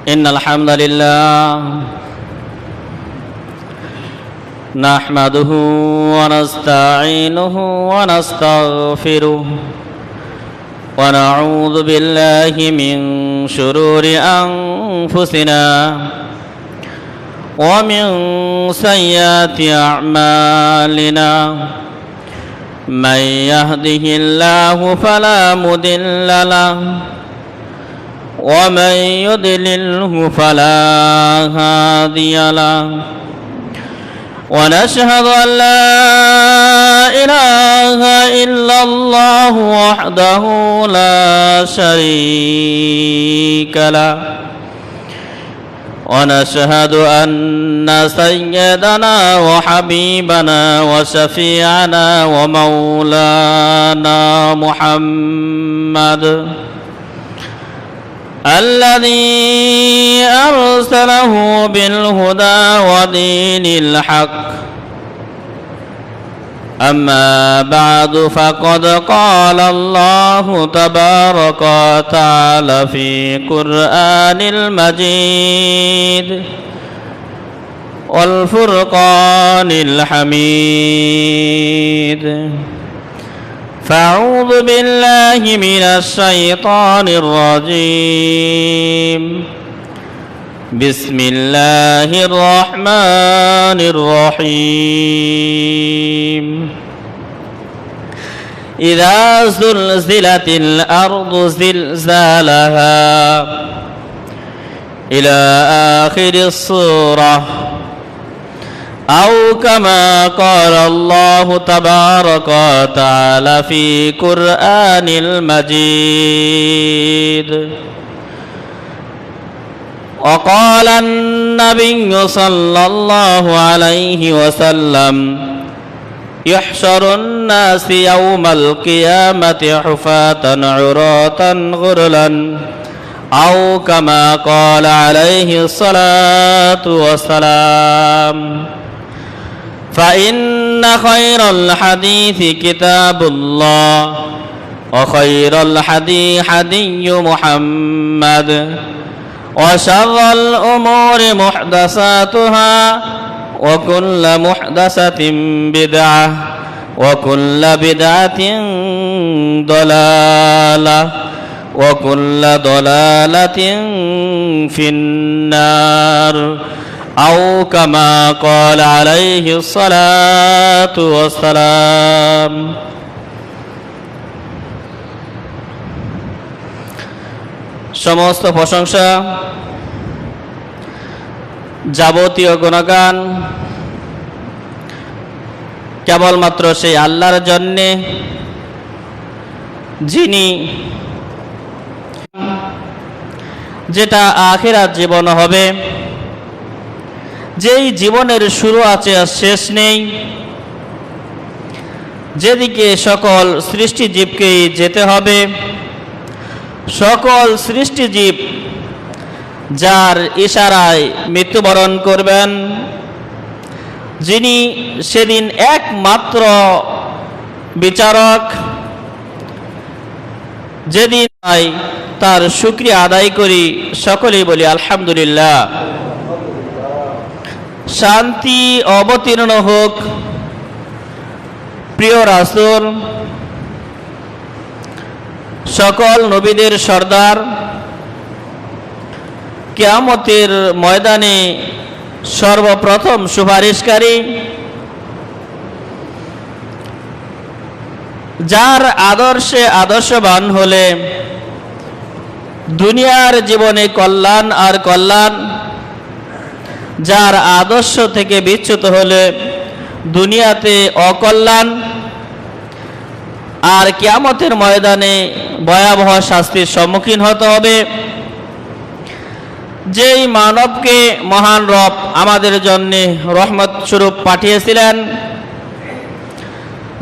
إن الحمد لله نحمده ونستعينه ونستغفره ونعوذ بالله من شرور أنفسنا ومن سيئات أعمالنا من يهده الله فلا مضل له ومن يضلله فلا هادي له ونشهد أن لا إله إلا الله وحده لا شريك له ونشهد أن سيدنا وحبيبنا وشفيعنا ومولانا محمد الذي أرسله بالهدى ودين الحق أما بعد فقد قال الله تبارك وتعالى في قرآن المجيد والفرقان الحميد فأعوذ بالله من الشيطان الرجيم بسم الله الرحمن الرحيم إذا زلزلت الأرض زلزالها إلى آخر السورة أو كما قال الله تبارك وتعالى في قرآن المجيد وقال النبي صلى الله عليه وسلم يحشر الناس يوم القيامة حفاة عراة غرلا أو كما قال عليه الصلاة والسلام فإن خير الحديث كتاب الله وخير الحدي حدي محمد وشر الأمور محدثاتها وكل محدثة بدعة وكل بدعة ضلالة وكل ضلالة في النار أو كما قال عليه الصلاة والسلام সমস্ত প্রশংসা যাবতীয় গুণগান কেবলমাত্র সেই আল্লাহর জন্যে যিনি যেটা আখিরাত জীবন হবে, যেই জীবনের শুরু আছে আর শেষ নেই, যেদিকে সকল সৃষ্টিজীবকেই যেতে হবে, সকল সৃষ্টিজীব যার ইশারায় মৃত্যুবরণ করবেন, যিনি সেদিন একমাত্র বিচারক, যেদিন তার শুকরিয়া আদায় করি, সকলেই বলি আলহামদুলিল্লাহ। শান্তি অবতীর্ণ হোক প্রিয় রাসূল, সকল নবীদের সর্দার, কিয়ামতের ময়দানে সর্বপ্রথম সুপারিশকারী, যার আদর্শে আদর্শবান হলে দুনিয়ার জীবনে কল্যাণ আর কল্যাণ, যার আদর্শ থেকে বিচ্যুত হলে দুনিয়াতে অকল্যাণ আর কিয়ামতের ময়দানে ভয়াবহ শাস্তির সম্মুখীন হতে হবে। যেই মানবকে মহান রব আমাদের জন্য রহমত স্বরূপ পাঠিয়েছিলেন,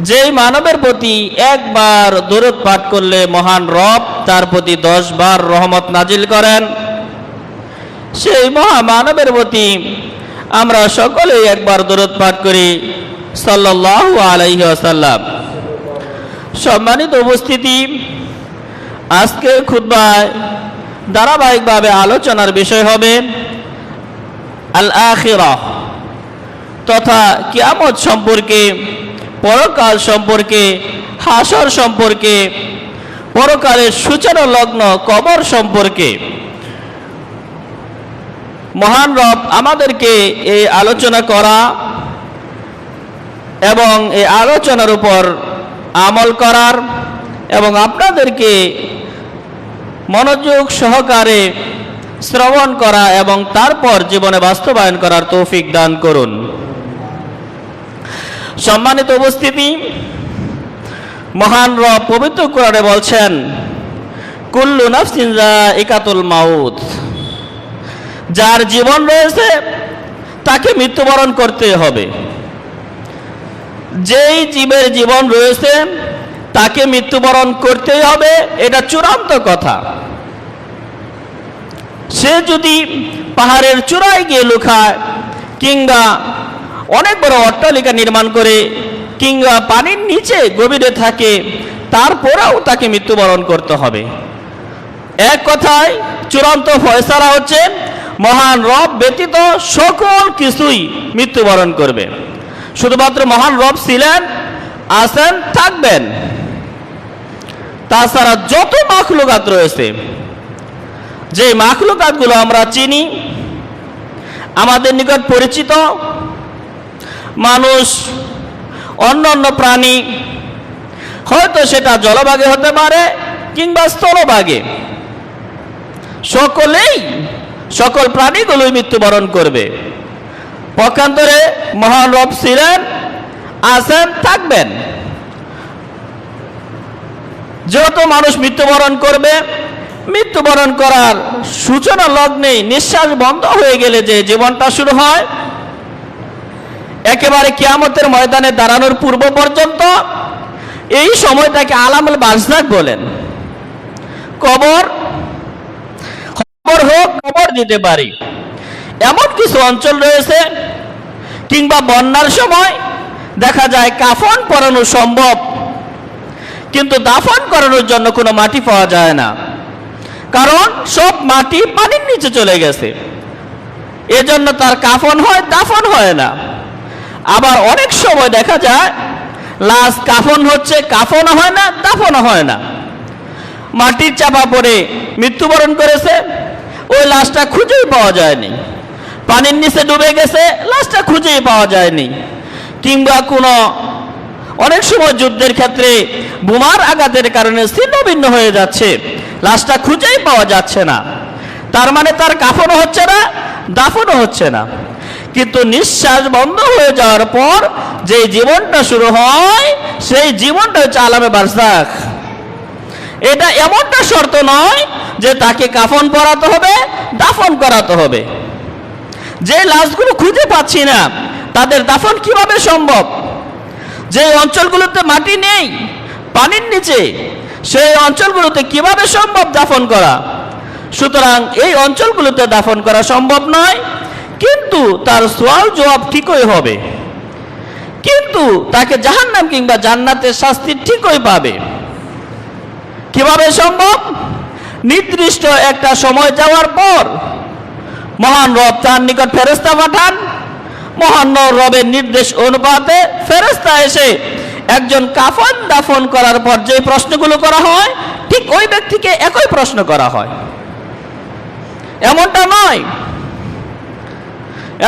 যেই মানবের প্রতি একবার দরুদ পাঠ করলে মহান রব তার প্রতি 10 বার রহমত নাজিল করেন, সেই মহামানবের প্রতি আমরা সকলেই একবার দরুদ পাঠ করি সাল্লাল্লাহু আলাইহি ওয়াসাল্লাম। সম্মানিত উপস্থিতি, আজকের খুতবায় ধারাবাহিকভাবে আলোচনার বিষয় হবে আল আখিরাহ তথা কিয়ামত সম্পর্কে, পরকাল সম্পর্কে, হাসর সম্পর্কে, পরকালের সূচনা লগ্ন কবর সম্পর্কে। মহান রব আমাদেরকে এই আলোচনা করা এবং এই আলোচনার উপর আমল করার এবং আপনাদেরকে মনোযোগ সহকারে শ্রবণ করা এবং তারপর জীবনে বাস্তবায়ন করার তৌফিক দান করুন। সম্মানিত উপস্থিতি, মহান রব পবিত্র কোরআনে বলছেন, কুল্লু নাফসিন যায়িকাতুল মাউত, যার জীবন রয়েছে তাকে মৃত্যুবরণ করতে হবে। যেই জীবের জীবন রয়েছে তাকে মৃত্যুবরণ করতেই হবে, এটা চূড়ান্ত কথা। সে যদি পাহাড়ের চূড়ায় গিয়ে লুকায় কিংবা অনেক বড় অট্টালিকা নির্মাণ করে কিংবা পানির নিচে গভীরে থাকে, তারপরেও তাকে মৃত্যুবরণ করতে হবে। এক কথায় চূড়ান্ত ফয়সালা হচ্ছে মহান রব ব্যতীত সকল কিছুই মৃত্যুবরণ করবে। শুধুমাত্র মহান রব ছিলেন, আছেন, থাকবেন। তাছাড়া যত মাখলুকাত রয়েছে, যে মাখলুকাতগুলো আমরা চিনি, আমাদের নিকট পরিচিত, মানুষ, অন্যান্য প্রাণী, হয়তো সেটা জলভাগে হতে পারে কিংবা স্থলভাগে, সকল প্রাণীগুলোই মৃত্যুবরণ করবে। পক্ষান্তরে মহান রব ছিলেন, আছেন, থাকবেন। যেহেতু মানুষ মৃত্যুবরণ করবে, মৃত্যুবরণ করার সূচনা লগ্নে নিঃশ্বাস বন্ধ হয়ে গেলে যে জীবনটা শুরু হয়, একেবারে কিয়ামতের ময়দানে দাঁড়ানোর পূর্ব পর্যন্ত এই সময়টাকে আলামুল বারজাখ বলেন। কবর দিতে পারি এমন কিছু অঞ্চল রয়েছে, কিংবা বন্যার সময় দেখা যায় কাফন পরানো সম্ভব, কিন্তু দাফন করানোর জন্য কোনো মাটি পাওয়া যায় না, কারণ সব মাটি পানির নিচে চলে গেছে। এজন্য তার কাফন হয়, দাফন হয় না। আবার অনেক সময় দেখা যায় লাশ কাফন হচ্ছে, কাফনও হয় না, দাফনও হয় না। মাটির চাপা পড়ে মৃত্যুবরণ করেছে, ওই লাশটা খুঁজেই পাওয়া যায়নি। পানির নিচে ডুবে গেছে, লাশটা খুঁজেই পাওয়া যায়নি। কিংবা কোনো অনেক সময় যুদ্ধের ক্ষেত্রে বোমার আঘাতের কারণে ছিন্ন ভিন্ন হয়ে যাচ্ছে, লাশটা খুঁজেই পাওয়া যাচ্ছে না। তার মানে তার কাফনও হচ্ছে না, দাফনও হচ্ছে না। কিন্তু নিঃশ্বাস বন্ধ হয়ে যাওয়ার পর যে জীবনটা শুরু হয়, সেই জীবনটা হচ্ছে আলামে বারজাখ। এটা এমনটা শর্ত নয় যে তাকে কাফন পরাতে হবে, দাফন করাতে হবে। যে লাশগুলো খুঁজে পাচ্ছি না, তাদের দাফন কিভাবে সম্ভব? যে অঞ্চলগুলোতে মাটি নেই, পানির নিচে, সেই অঞ্চলগুলোতে কিভাবে সম্ভব দাফন করা? সুতরাং এই অঞ্চলগুলোতে দাফন করা সম্ভব নয়, কিন্তু তার সওয়াল জবাব ঠিকই হবে, কিন্তু তাকে জাহান্নাম কিংবা জান্নাতের শাস্তি ঠিকই পাবে। কিভাবে সম্ভব? নির্দিষ্ট একটা সময় যাওয়ার পর মহান রব তার নিকট ফেরেশতা পাঠান। মহান রবের নির্দেশ অনুপাতে ফেরেশতা এসে একজন কাফন দাফন করার পর যে প্রশ্নগুলো করা হয়, ঠিক ওই ব্যক্তিকে একই প্রশ্ন করা হয়।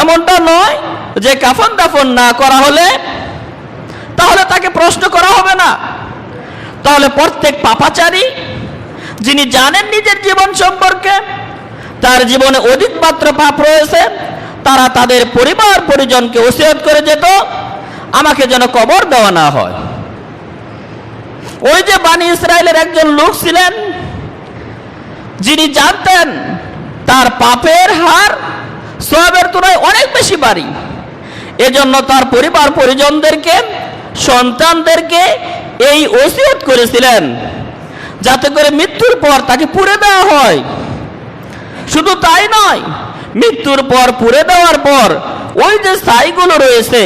এমনটা নয় যে কাফন দাফন না করা হলে তাহলে তাকে প্রশ্ন করা হবে না। তাহলে প্রত্যেক পাপাচারী, যিনি জানেন নিজের জীবন সম্পর্কে, তার জীবনে অধিক মাত্র পাপ রয়েছে, তারা তাদের পরিবার পরিজনকে ওসিয়ত করে যেত, আমাকে যেন কবর দেওয়া না হয়। ওই যে বানি ইসরায়েলের একজন লোক ছিলেন, যিনি জানতেন তার পাপের হার সওয়াবের তুলনায় অনেক বেশি বাড়ি, এজন্য তার পরিবার পরিজনদেরকে, সন্তানদেরকে এই ওসিয়ত করেছিলেন যাতে করে মৃত্যুর পর তাকে পুড়ে দেওয়া হয়। শুধু তাই নয়, মৃত্যুর পর পুড়ে দেওয়ার পর ওই যে ছাইগুলো রয়েছে,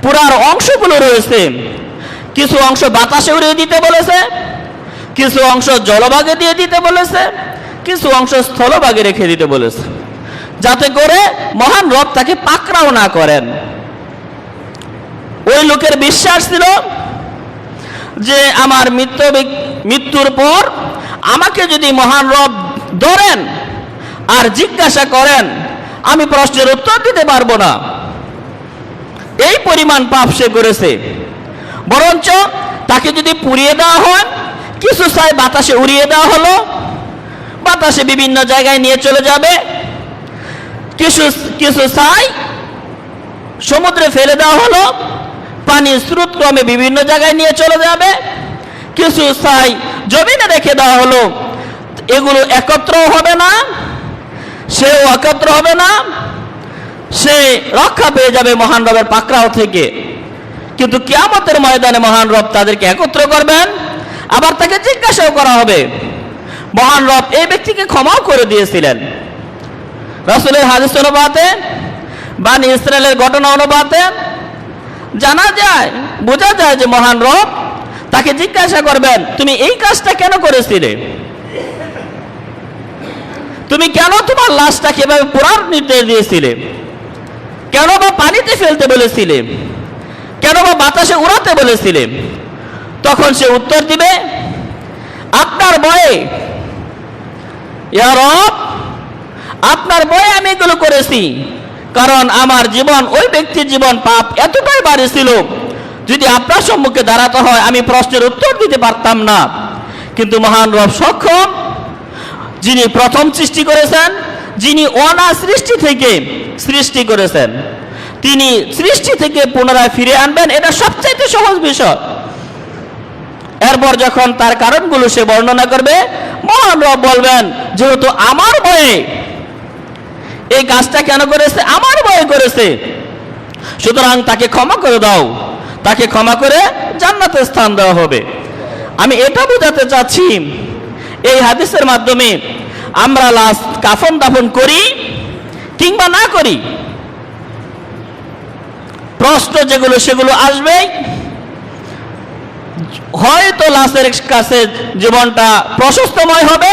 পুরার অংশগুলো রয়েছে, কিছু অংশ বাতাসে উড়িয়ে দিতে বলেছে, কিছু অংশ জলভাগে দিয়ে দিতে বলেছে, কিছু অংশ স্থলভাগে রেখে দিতে বলেছে, যাতে করে মহান রব তাকে পাকড়াও না করেন। ওই লোকের বিশ্বাস ছিল যে আমার মৃত্যুর পর আমাকে যদি মহান রব ধরেন আর জিজ্ঞাসা করেন, আমি প্রশ্নের উত্তর দিতে পারবো না। এই পরিমাণ পাপ সে করেছে। বরঞ্চ তাকে যদি পুড়িয়ে দেওয়া হয়, কিছু ছাই বাতাসে উড়িয়ে দেওয়া হলো, বাতাসে বিভিন্ন জায়গায় নিয়ে চলে যাবে, কিছু ছাই সমুদ্রে ফেলে দেওয়া হলো, পানির স্রোত ক্রমে বিভিন্ন জায়গায় নিয়ে চলে যাবে, কিছু ছাই জমিনে রেখে দেওয়া হলো, এগুলো একত্র হবে না, সেও একত্র হবে না, সে রক্ষা পেয়ে যাবে মহান রবের পাকড়াও থেকে। কিন্তু কিয়ামতের ময়দানে মহান রব তাদেরকে একত্র করবেন, আবার তাকে জিজ্ঞাসাও করা হবে। মহান রব এই ব্যক্তিকে ক্ষমাও করে দিয়েছিলেন। রাসূলের হাদিস অনুপাতে, বানি ইসরায়েলের ঘটনা অনুপাতে জানা যায়, বোঝা যায় যে মহান রব তাকে জিজ্ঞাসা করবেন, তুমি এই কাজটা কেন করেছিলে? তুমি কেন তোমার লাশটাকে এভাবে পোড়ার নির্দেশ দিয়েছিলে? কেন বা পানিতে ফেলতে বলেছিলে? কেন বা বাতাসে উড়াতে বলেছিলে? তখন সে উত্তর দিবে, আপনার ভয়ে, ইয়া রব, আপনার ভয়ে আমি এগুলো করেছি। কারণ আমার জীবন, ওই ব্যক্তির জীবন পাপ এতটাই বাড়িয়েছিল, যদি আপনার সম্মুখে দাঁড়াতে হয় আমি প্রশ্নের উত্তর দিতে পারতাম না। কিন্তু মহান রব সক্ষম, যিনি প্রথম সৃষ্টি করেছেন, যিনি অনা সৃষ্টি থেকে সৃষ্টি করেছেন, তিনি সৃষ্টি থেকে পুনরায় ফিরে আনবেন, এটা সবচাইতে সহজ বিষয়। এরপর যখন তার কারণগুলো সে বর্ণনা করবে, মহান রব বলবেন, যেহেতু আমার ভয়ে এই কাজটা কেন করেছে, আমার ভয়ে করেছে, সুতরাং তাকে ক্ষমা করে দাও, তাকে ক্ষমা করে জান্নাতে স্থান দেওয়া হবে। আমি এটা বোঝাতে চাচ্ছি, এই হাদিসের মাধ্যমে আমরা লাশ কাফন দাফন করি কিংবা না করি, প্রশ্ন যেগুলো সেগুলো আসবেই। হয়তো লাশের কাছে জীবনটা প্রশস্তময় হবে,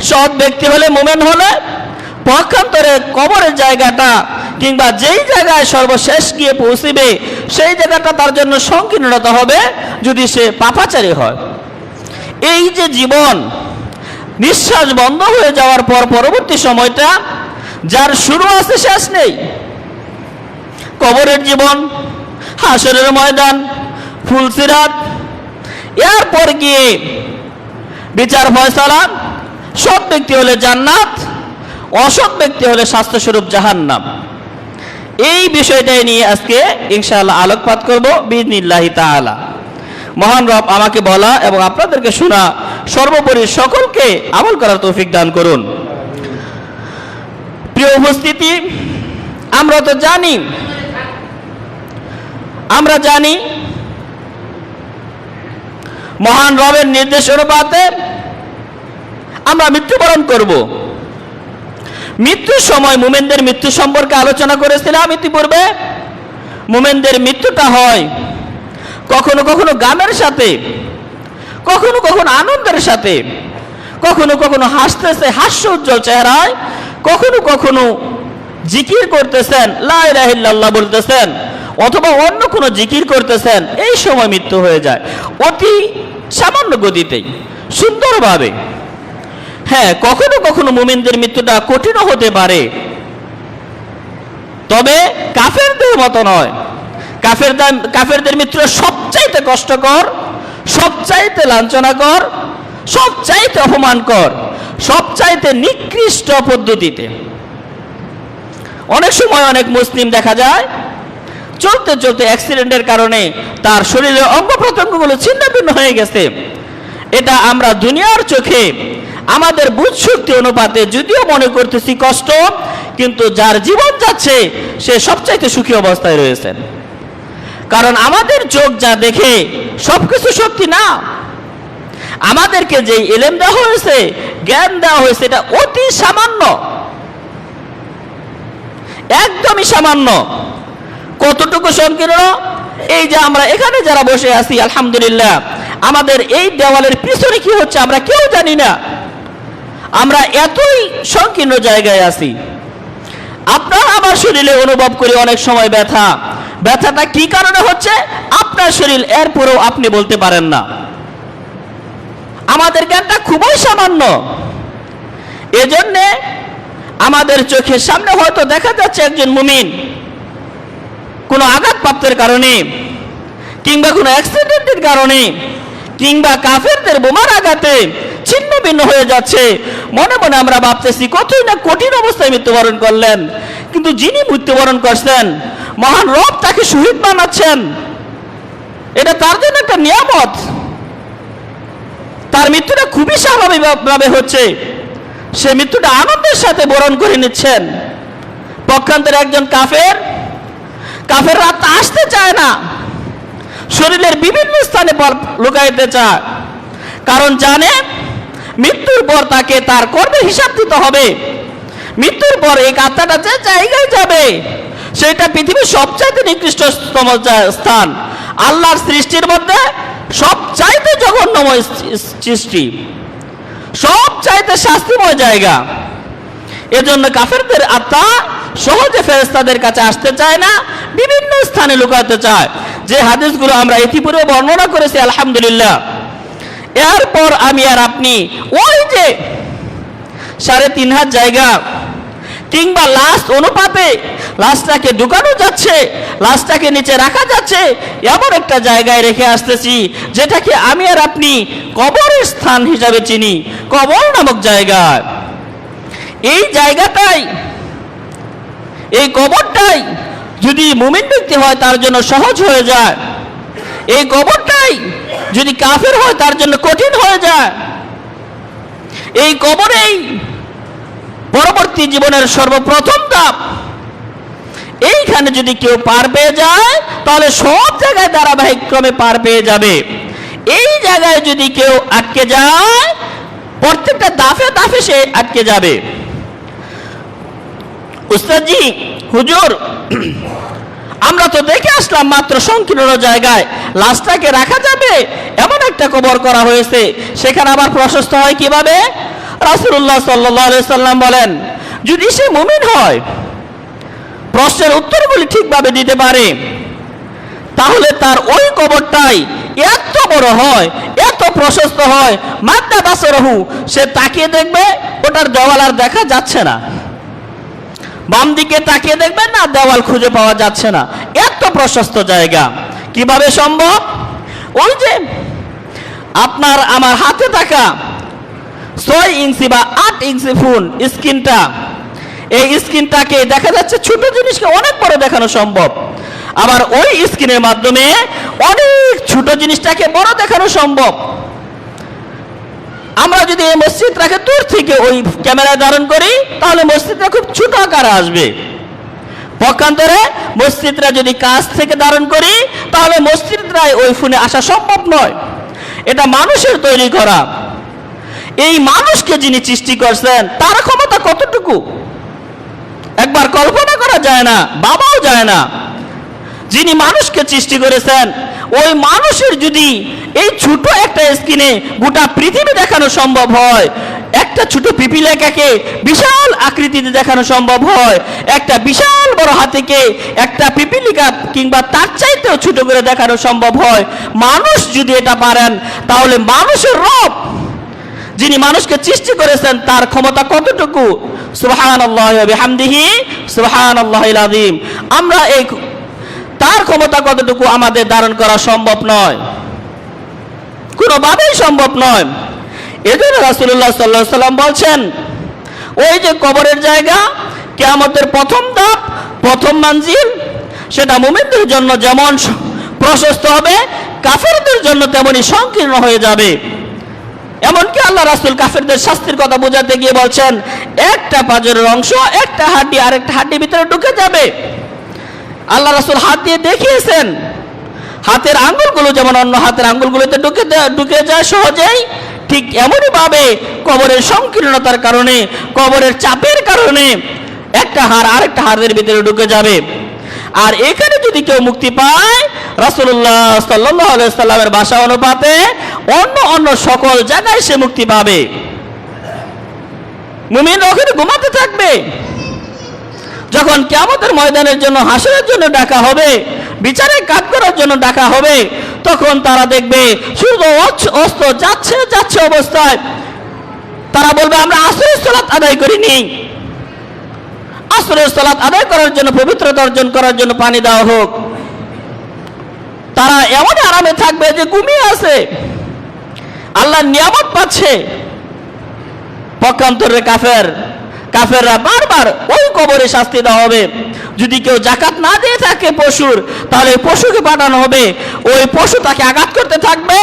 সৎ ব্যক্তি হলে, মুমিন হলে, পক্ষান্তরে কবরের জায়গাটা কিংবা যেই জায়গায় সর্বশেষ গিয়ে পৌঁছিবে সেই জায়গাটা তার জন্য সংকীর্ণতা হবে যদি সে পাপাচারী হয়। এই যে জীবন, নিঃশ্বাস বন্ধ হয়ে যাওয়ার পর পরবর্তী সময়টা যার শুরু আছে শেষ নেই, কবরের জীবন, হাসরের ময়দান, ফুলসিরাত, এরপর গিয়ে বিচার ফয়সালা, সৎ ব্যক্তি হলে জান্নাত, অসৎ ব্যক্তি হলে শাস্তিস্বরূপ জাহান্নাম। এই বিষয়টাই নিয়ে আজকে ইনশাআল্লাহ আলোকপাত করব বিইজনিল্লাহি তাআলা। মহান রব আমাকে বলা এবং আপনাদেরকে শোনা, সর্বোপরি সকলকে আমল করার তৌফিক দান করুন। প্রিয় উপস্থিতি, আমরা জানি মহান রবের নির্দেশ অনুপাতে আমরা মৃত্যুবরণ করব। মৃত্যুর সময় মুমিনদের মৃত্যু সম্পর্কে আলোচনা করেছিলাম ইতিপূর্বে। মুমিনদের মৃত্যুটা হয় কখনো কখনো গানের সাথে, কখনো কখনো আনন্দের সাথে, কখনো কখনো হাসতেছে হাস্য উজ্জ্বল চেহারায়, কখনো কখনো জিকির করতেছেন, লা ইলাহা ইল্লাল্লাহ বলতেছেন, অথবা অন্য কোনো জিকির করতেছেন। এই সময় মৃত্যু হয়ে যায় অতি সামান্য গতিতেই, সুন্দরভাবে। হ্যাঁ, কখনো কখনো মুমিনদের মৃত্যুটা কঠিনও হতে পারে, তবে কাফেরদের মতো নয়। কাফেরদের মৃত্যু সবচাইতে কষ্টকর, সবচাইতে লাঞ্ছনাকর, সবচাইতে অপমানকর, সবচাইতে নিকৃষ্ট পদ্ধতিতে। অনেক সময় অনেক মুসলিম দেখা যায় চলতে চলতে অ্যাক্সিডেন্টের কারণে তার শরীরের অঙ্গ প্রত্যঙ্গগুলো ছিন্ন ভিন্ন হয়ে গেছে। এটা আমরা দুনিয়ার চোখে আমাদের বুঝ শক্তি অনুপাতে যদিও মনে করতেছি কষ্ট, কিন্তু যার জীবন যাচ্ছে সে সবচাইতে সুখী অবস্থায় রয়েছেন। কারণ আমাদের চোখ যা দেখে সবকিছু শক্তি না। আমাদেরকে যে ইলম দেওয়া হয়েছে, জ্ঞান দেওয়া হয়েছে, এটা অতি সামান্য, একদমই সামান্য। কতটুকু সংকীর্ণ, এই যে আমরা এখানে যারা বসে আছি, আলহামদুলিল্লাহ আমাদের এই দেওয়ালের পিছনে কি হচ্ছে আমরা কেউ জানি না। আমরা এতই সংকীর্ণ জায়গায় আছি। আপনার আমার শরীরে অনুভব করি অনেক সময় ব্যথা। ব্যথাটা কি কারণে হচ্ছে আপনার শরীর, এরপরেও আপনি বলতে পারেন না। আমাদের জ্ঞানটা খুবই সামান্য। এজন্যে আমাদের চোখের সামনে হয়তো দেখা যাচ্ছে একজন মুমিন কোনো আঘাতপ্রাপ্তের কারণে কিংবা কোনো অ্যাক্সিডেন্টের কারণে কিংবা কাফেরদের বোমার আঘাতে ছিন্ন ভিন্ন হয়ে যাচ্ছে। মনে মনে আমরা ভাবতেছি কতই না কঠিন অবস্থায় মৃত্যুবরণ করলেন, কিন্তু যিনি মৃত্যুবরণ করছেন মহান রব তাকে শহীদ বানাচ্ছেন। এটা তার জন্য একটা নিয়ামত। তার মৃত্যুটা খুবই স্বাভাবিকভাবে হচ্ছে, সে মৃত্যুটা আনন্দের সাথে বরণ করে নিচ্ছেন। পক্ষান্তরে একজন কাফের রাতটা আসতে চায় না, শরীরের বিভিন্ন স্থানে লুকাইতে চায়, কারণ জানে মৃত্যুর পর তাকে তার কর্মের হিসাব দিতে হবে। মৃত্যুর পর এই আত্মাটা যে জায়গায় যাবে সেটা পৃথিবীর সবচাইতে নিকৃষ্টতম স্থান, আল্লাহর সৃষ্টির মধ্যে সবচাইতে জঘন্যময় সৃষ্টি, সবচাইতে শাস্তিময় জায়গা। এজন্য কাফেরদের আত্মা সহজে ফেরেশতাদের কাছে আসতে চায় না, বিভিন্ন স্থানে লুকাতে চায়, যে হাদিসগুলো আমরা ইতিপূর্বে বর্ণনা করেছি আলহামদুলিল্লাহ। এরপর আমি আর আপনি ওই যে 3.5 হাত জায়গা কিংবা লাশ অনুপাতে লাশটাকে ঢুকানো যাচ্ছে, লাশটাকে নিচে রাখা যাচ্ছে, এমন একটা জায়গায় রেখে আসতেছি যেটাকে আমি আর আপনি কবরের স্থান হিসাবে চিনি, কবর নামক জায়গা। এই জায়গাটাই, এই কবরটাই যদি মুমিন ব্যক্তি হয় তার জন্য সহজ হয়ে যায়, এই কবরটাই যদি কাফের হয় তার জন্য কঠিন হয়ে যায়। এই কবরেই পরবর্তী জীবনের সর্বপ্রথম ধাপ। এইখানে যদি কেউ পার পেয়ে যায় তাহলে সব জায়গায় ধারাবাহিক ক্রমে পার পেয়ে যাবে। এই জায়গায় যদি কেউ আটকে যায় প্রত্যেকটা দাফে দাফে সে আটকে যাবে। উস্তাদজি, হুজুর, আমরা তো দেখে আসলাম মাত্র সংকীর্ণ জায়গায় লাশটাকে রাখা যাবে এমন একটা কবর করা হয়েছে, সেখানে আবার প্রশস্ত হয় কিভাবে? রাসূলুল্লাহ সাল্লাল্লাহু আলাইহি সাল্লাম বলেন, যদি সে মুমিন হয়, প্রশ্নের উত্তরগুলি ঠিকভাবে দিতে পারে, তাহলে তার ওই কবরটাই এত বড় হয়, এত প্রশস্ত হয়, মাদ্দা বাসরহু, সে তাকিয়ে দেখবে ওটার দেওয়াল আর দেখা যাচ্ছে না, বাম দিকে তাকিয়ে দেখবেন না দেওয়াল খুঁজে পাওয়া যাচ্ছে না, এত প্রশস্ত জায়গা। কিভাবে সম্ভব? ওই যে আপনার আমার হাতে থাকা 6 ইঞ্চি বা 8 ইঞ্চি ফোন স্ক্রিনটা, এই স্ক্রিনটাকে দেখা যাচ্ছে ছোট জিনিসকে অনেক বড় দেখানো সম্ভব, আবার ওই স্ক্রিনের মাধ্যমে অনেক ছোট জিনিসটাকে বড় দেখানো সম্ভব। আমরা যদি এই মসজিদটাকে দূর থেকে ওই ক্যামেরায় ধারণ করি তাহলে মসজিদটা খুব ছোট আকারে আসবে। পক্ষান্তরে মসজিদটা যদি কাছ থেকে ধারণ করি তাহলে মসজিদটাই ওই ফোনে আসা সম্ভব নয়। এটা মানুষের তৈরি করা। এই মানুষকে যিনি সৃষ্টি করছেন তার ক্ষমতা কতটুকু একবার কল্পনা করা যায় না, ভাবাও যায় না। যিনি মানুষকে সৃষ্টি করেছেন ওই মানুষের যদি এই ছোট একটা স্ক্রিনে গোটা পৃথিবী দেখানো সম্ভব হয়, একটা ছোট পিপিলিকাকে বিশাল আকৃতিতে দেখানো সম্ভব হয়, একটা বিশাল বড় হাতিকে একটা পিপিলিকা কিংবা তার চাইতেও ছোট করে দেখানো সম্ভব হয়, মানুষ যদি এটা পারেন তাহলে মানুষের রব যিনি মানুষকে সৃষ্টি করেছেন তার ক্ষমতা কতটুকু? সুবহানাল্লাহি ওয়া বিহামদিহি সুবহানাল্লাহিল আযীম। আমরা এই তার ক্ষমতা কতটুকু আমাদের ধারণ করা সম্ভব নয়, কোনোভাবেই সম্ভব নয়। এজন্য রাসূলুল্লাহ সাল্লাল্লাহু আলাইহি সাল্লাম বলছেন, ওই যে কবরের জায়গা, কিয়ামতের প্রথম ধাপ, প্রথম মঞ্জিল, সেটা মুমিনদের জন্য যেমন প্রশস্ত হবে কাফেরদের জন্য তেমনি সংকীর্ণ হয়ে যাবে। এমনকি আল্লাহ রাসূল কাফেরদের শাস্তির কথা বোঝাতে গিয়ে বলছেন, একটা পাঁজরের অংশ একটা হাড্ডি আরেকটা হাড্ডির ভিতরে ঢুকে যাবে। আল্লাহ রাসূল হাত দিয়ে দেখিয়েছেন, হাতের আঙ্গুলগুলো যেমন অন্য হাতের আঙ্গুলগুলোতে ঢুকে যায় সহজেই, ঠিক এমনই ভাবে কবরের সংকীর্ণতার কারণে, কবরের চাপের কারণে একটা হাড় আরেকটা হাড়ের ভিতরে ঢুকে যাবে। আর এখানে যদি কেউ মুক্তি পায়, রাসূলুল্লাহ সাল্লাল্লাহু আলাইহি সাল্লামের ভাষা অনুপাতে অন্য সকল জায়গায় সে মুক্তি পাবে। মুমিন ওখানে ঘুমাতে থাকবে। যখন কিয়ামতের ময়দানের জন্য, হাসরের জন্য ডাকা হবে, বিচারে কাজ করার জন্য ডাকা হবে, তখন তারা দেখবে সূর্য অস্ত যাচ্ছে অবস্থায় তারা বলবে আমরা আসরের সালাত আদায় করিনি, আসরের সালাত আদায় করার জন্য, পবিত্রতা অর্জন করার জন্য পানি দেওয়া হোক। তারা এমন আরামে থাকবে যে ঘুমিয়ে আছে, আল্লাহর নিয়ামত পাচ্ছে। পক্ষান্তরে কাফেররা বারবার ওই কবরে শাস্তি দেওয়া হবে। যদি কেউ যাকাত না দিয়ে থাকে পশুর, তাহলে পশুকে পাঠানো হবে, ওই পশু তাকে আঘাত করতে থাকবে,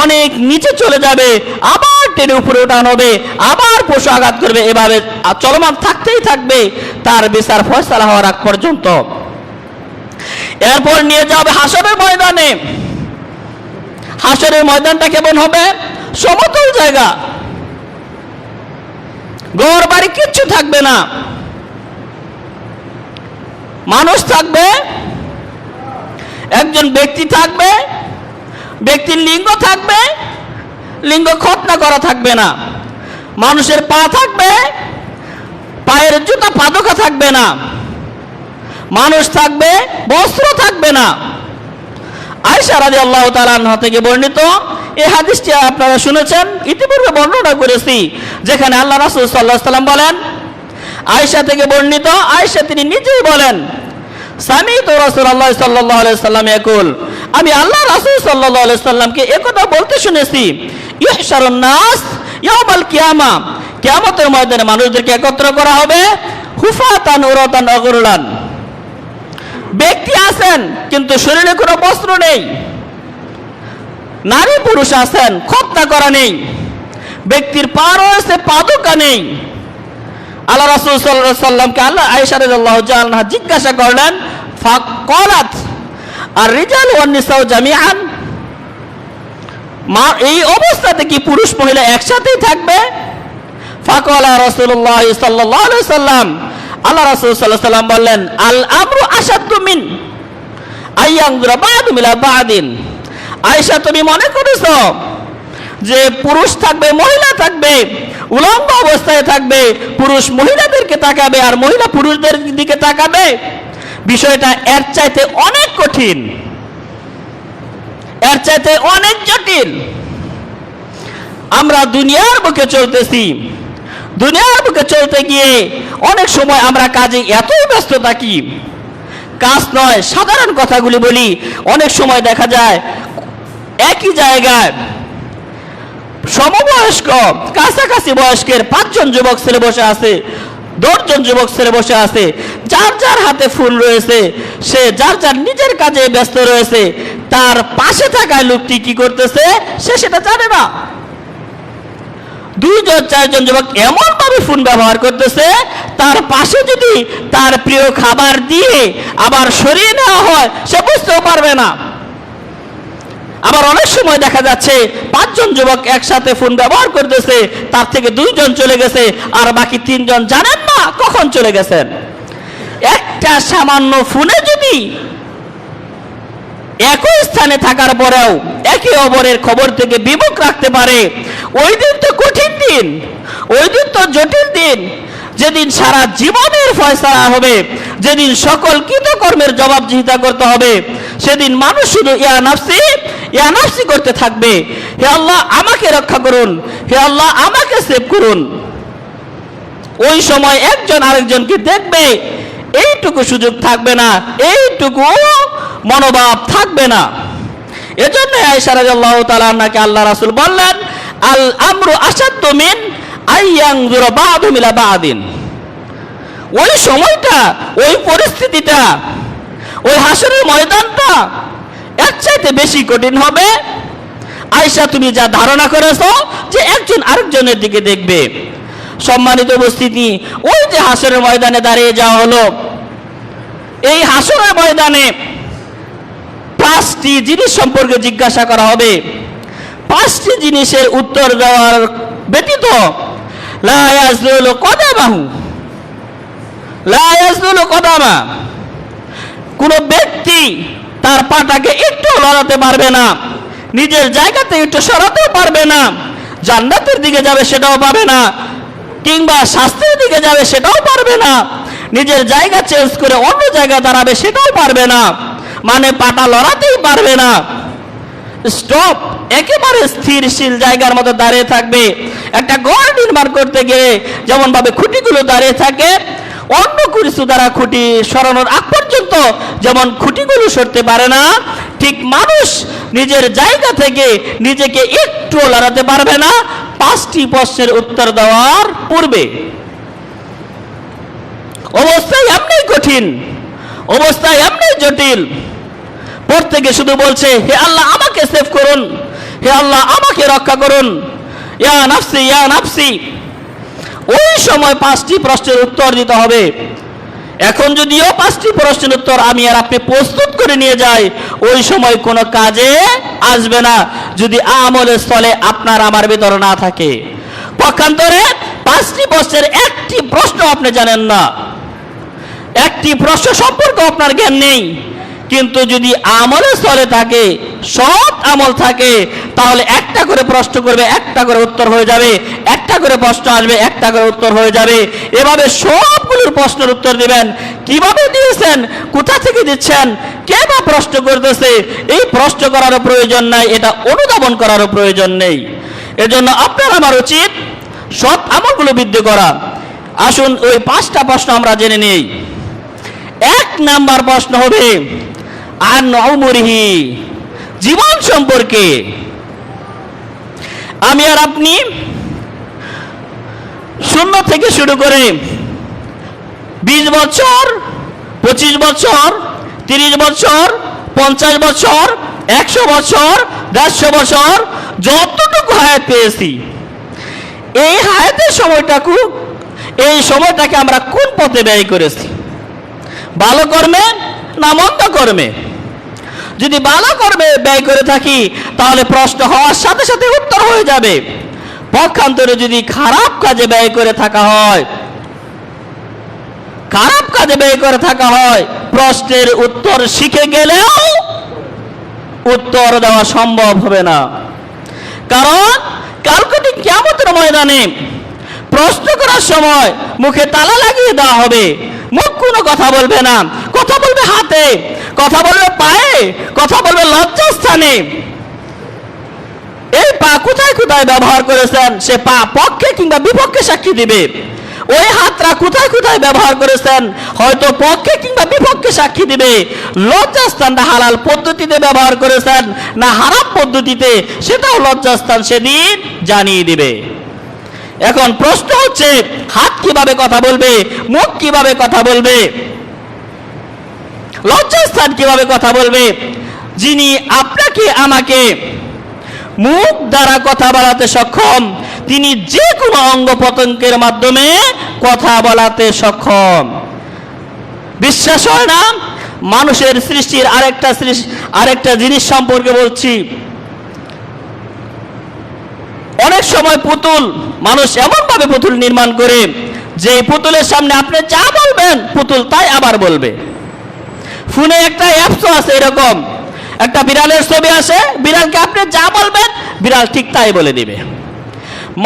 অনেক নিচে চলে যাবে, আবার টেনে উপরে ওঠানো হবে, আবার পশু আঘাত করবে, এভাবে চলমান থাকতেই থাকবে তার বিচার ফয়সালা হওয়ার আগ পর্যন্ত। এরপর নিয়ে যাবে হাসরের ময়দানে। হাসরের ময়দানটা কেমন হবে? সমতল জায়গা, ঘর বাড়ি কিচ্ছু থাকবে না, মানুষ থাকবে, একজন ব্যক্তি থাকবে, ব্যক্তির লিঙ্গ থাকবে, লিঙ্গ খতনা করা থাকবে না, মানুষের পা থাকবে, পায়ের জুতা পাদকা থাকবে না, মানুষ থাকবে, বস্ত্র থাকবে না। আয়েশা রাদিয়াল্লাহু তাআলা আনহা থেকে বর্ণিত এই হাদিসটি আপনারা শুনেছেন, ইতিপূর্বে বর্ণনা করেছি, যেখানে আল্লাহ রাসূল সাল্লাল্লাহু আলাইহি সাল্লাম বলেন, আয়েশা থেকে বর্ণিত, আয়েশা তিনি নিজেই বলেন, সামিতু রাসূলুল্লাহ সাল্লাল্লাহু আলাইহি সাল্লাম ইয়াকুল, আমি আল্লাহ রাসূল সাল্লাল্লাহু আলাইহি সাল্লামকে একথা বলতে শুনেছি, ইহশারুন নাস ইয়াউমাল কিয়ামা, কিয়ামতের ময়দানে মানুষদেরকে একত্র করা হবে, হুফাতান উরাতান অগরলান, ব্যক্তি আছেন কিন্তু শরীরে কোনো বস্ত্র নেই, নারী পুরুষ আছেন, খতনা করা নেই, ব্যক্তির পা রয়েছে, পাদকা নেই। আল্লাহ রাসূল সাল্লাল্লাহু আলাইহি সাল্লামকে আল্লাহ আয়েশা রাদিয়াল্লাহু তাআলা জিজ্ঞাসা করলেন, ফাকালাত আর রিজাল ওয়ান নিসাউ জামিআন, এই অবস্থাতে কি পুরুষ মহিলা একসাথেই থাকবে? ফাকালা রাসূলুল্লাহ সাল্লাল্লাহু আলাইহি সাল্লাম, আল্লাহ রাসূল সাল্লাল্লাহু আলাইহি সাল্লাম বললেন, আল আমরু আশাদ্দু মিন আইয়ানজুরা বা'দু মিলা বা'দিন। আয়েশা, তুমি মনে করেছো যে পুরুষ থাকবে, মহিলা থাকবে, উলঙ্গ অবস্থায় থাকবে, পুরুষ মহিলাদেরকে তাকাবে আর মহিলা পুরুষদের দিকে তাকাবে? বিষয়টা এর চাইতে অনেক কঠিন, এর চাইতে অনেক জটিল। আমরা দুনিয়ার বুকে চলতেছি, দুনিয়ার বুকে চলতে গিয়ে অনেক সময় আমরা কাজে এতই ব্যস্ত থাকি, কাজ নয় সাধারণ কথাগুলি বলি, অনেক সময় দেখা যায় একই জায়গায় সমবয়স্ক কাছাকাছি বয়স্কের 5 জন যুবক ছেলে বসে আছে, 10 জন যুবক ছেলে বসে আছে, যার যার হাতে ফোন রয়েছে, সে যার যার নিজের কাজে ব্যস্ত রয়েছে, তার পাশে থাকা লোকটি কি করতেছে সে সেটা জানে না। 2 জন 4 জন যুবক এমন ভাবে ফোন ব্যবহার করতেছে, তার পাশে যদি তার প্রিয় খাবার দিয়ে আবার সরিয়ে নেওয়া হয় সে বুঝতেও পারবে না। আবার অনেক সময় দেখা যাচ্ছে 5 জন যুবক একসাথে ফোন ব্যবহার করতেছে, তার থেকে 2 জন চলে গেছে আর বাকি 3 জন জানেন না কখন চলে গেছেন। একটা সামান্য ফোনে যদি একই স্থানে থাকার পরেও একে অপরের খবর থেকে বিমুখ রাখতে পারে, ওই দিন তো কঠিন দিন, ওই দিন তো জটিল দিন, যেদিন সারা জীবনের ফয়সালা হবে, যেদিন সকল কৃতকর্মের জবাবদিহিতা করতে হবে, সেদিন মানুষ শুধু ইয়া নাফসি করতে থাকবে, হে আল্লাহ আমাকে রক্ষা করুন, হে আল্লাহ আমাকে সেভ করুন। ওই সময় একজন আরেকজনকে দেখবে, এইটুকু সুযোগ থাকবে না, এইটুকু মনোভাব থাকবে না। এজন্য আয়েশা রাদিয়াল্লাহু তাআলা আনহাকে আল্লাহ রাসূল বললেন, আল আমরু আশাদ্দু মিন আইয়ানজুরা বা'দু মিলা বা'দিন। ওই সময়টা, ওই পরিস্থিতিটা, ওই হাসরের ময়দানটা এর চাইতে বেশি কঠিন হবে। আয়েশা, তুমি যা ধারণা করেছো যে একজন আরেকজনের দিকে দেখবে। সম্মানিত উপস্থিতি, ওই যে হাসরের ময়দানে দাঁড়িয়ে যাওয়া হলো, এই হাসরের ময়দানে 5টি জিনিস সম্পর্কে জিজ্ঞাসা করা হবে। 5টি জিনিসের উত্তর দেওয়ার ব্যতীত লা ইয়াজলুলু কদামাহু, লা ইয়াজলুলু কদামা, কোনো ব্যক্তি তার পাটাকে একটু লড়াতে পারবে না, নিজের জায়গাতে একটু সরাতেও পারবে না, জান্নাতের দিকে যাবে সেটাও পাবে না, কিংবা শাস্তির দিকে যাবে সেটাও পারবে না, নিজের জায়গা চেঞ্জ করে অন্য জায়গায় দাঁড়াবে সেটাও পারবে না, মানে পাটা লড়াতেই পারবে না। স্টপ, একেবারে স্থিরশীল জায়গার মতো দাঁড়িয়ে থাকবে। একটা ঘর নির্মাণ করতে গিয়ে যেমন ভাবে খুঁটিগুলো দাঁড়িয়ে থাকে, অন্য কিছু দ্বারা খুঁটি সরানোর আগ পর্যন্ত যেমন খুঁটিগুলো সরতে পারে না, ঠিক মানুষ নিজের জায়গা থেকে নিজেকে একটু লড়াতে পারবে না 5টি প্রশ্নের উত্তর দেওয়ার পূর্বে। অবস্থায় এমনি কঠিন, অবস্থায় এমনি জটিল। প্রত্যেকে শুধু বলছে, হে আল্লাহ আমাকে সেভ করুন, হে আল্লাহ আমাকে রক্ষা করুন, ইয়া নাফসি ইয়া নাফসি। ওই সময় 5টি প্রশ্নের উত্তর দিতে হবে। এখন যদিও 5টি প্রশ্নের উত্তর আমি আর আপনি প্রস্তুত করে নিয়ে যাই, ওই সময় কোনো কাজে আসবে না যদি আমলের স্থলে আপনার আমার ভিতরে না থাকে। পক্ষান্তরে 5টি প্রশ্নের একটি প্রশ্ন আপনি জানেন না, একটি প্রশ্ন সম্পর্কে আপনার জ্ঞান নেই, কিন্তু যদি আমলের স্থলে থাকে, সৎ আমল থাকে, তাহলে একটা করে প্রশ্ন করবে, একটা করে উত্তর হয়ে যাবে, একটা করে প্রশ্ন আসবে, একটা করে উত্তর হয়ে যাবে। এভাবে সবগুলোর প্রশ্নের উত্তর দিবেন। কিভাবে দিয়েছেন, কোথা থেকে দিচ্ছেন, কে বা প্রশ্ন করতেছে, এই প্রশ্ন করারও প্রয়োজন নাই, এটা অনুধাবন করারও প্রয়োজন নেই। এজন্য আপনার আমার উচিত সৎ আমলগুলো বৃদ্ধি করা। আসুন ওই 5টা প্রশ্ন আমরা জেনে নেই। 1 নাম্বার প্রশ্ন হবে আন উমরিহি, জীবন সম্পর্কে। আমি আর আপনি 0 থেকে শুরু করে 20 বছর, 25 বছর, 30 বছর, 50 বছর, 100 বছর, 150 বছর, যতটুকু হায়াত পেয়েছি, এই হায়াতের সময়টাকে আমরা কোন পথে ব্যয় করেছি? ভালো কর্মে না মন্দ কর্মে? যদি ভালো কর্মে ব্যয় করে থাকি তাহলে প্রশ্ন হওয়ার সাথে সাথে উত্তর হয়ে যাবে। পক্ষান্তরে যদি খারাপ কাজে ব্যয় করে থাকা হয়, খারাপ কাজে ব্যয় করে থাকা হয়, প্রশ্নের উত্তর শিখে গেলেও উত্তর দেওয়া সম্ভব হবে না। কারণ কালকে কিয়ামতের ময়দানে প্রশ্ন করার সময় মুখে তালা লাগিয়ে দেওয়া হবে, মুখ কোনো কথা বলবে না, কথা বলবে হাতে, কথা বলবে পায়ে, কথা বলবে লজ্জাস্থানে। এই পা কোথায় কোথায় ব্যবহার করেছেন সে পা পক্ষে কিংবা বিপক্ষে সাক্ষী দিবে। ওই হাতটা কোথায় কোথায় ব্যবহার করেছেন হয়তো পক্ষে কিংবা বিপক্ষে সাক্ষী দিবে। লজ্জাস্থানটা হালাল পদ্ধতিতে ব্যবহার করেছেন না হারাম পদ্ধতিতে, সেটাও লজ্জাস্থান সেদিন জানিয়ে দিবে। এখন প্রশ্ন হচ্ছে, হাত কিভাবে কথা বলবে, মুখ কিভাবে কথা বলবে, লজ্জাস্থান কিভাবে কথা বলবে? যিনি আপনাকে আমাকে মুখ দ্বারা কথা বলাতে সক্ষম, তিনি যে কোনো অঙ্গ প্রত্যঙ্গের মাধ্যমে কথা বলাতে সক্ষম। বিশ্বাস হয় না? মানুষের সৃষ্টির আরেকটা জিনিস সম্পর্কে বলছি। অনেক সময় পুতুল, মানুষ এমন ভাবে পুতুল নির্মাণ করে যে পুতুলের সামনে আপনি যা বলবেন পুতুল তাই আবার বলবে। ফোনে একটা অ্যাপস আছে, এরকম একটা বিড়ালের ছবি আসে, বিড়ালকে আপনি যা বলবেন বিড়াল ঠিক তাই বলে দিবে।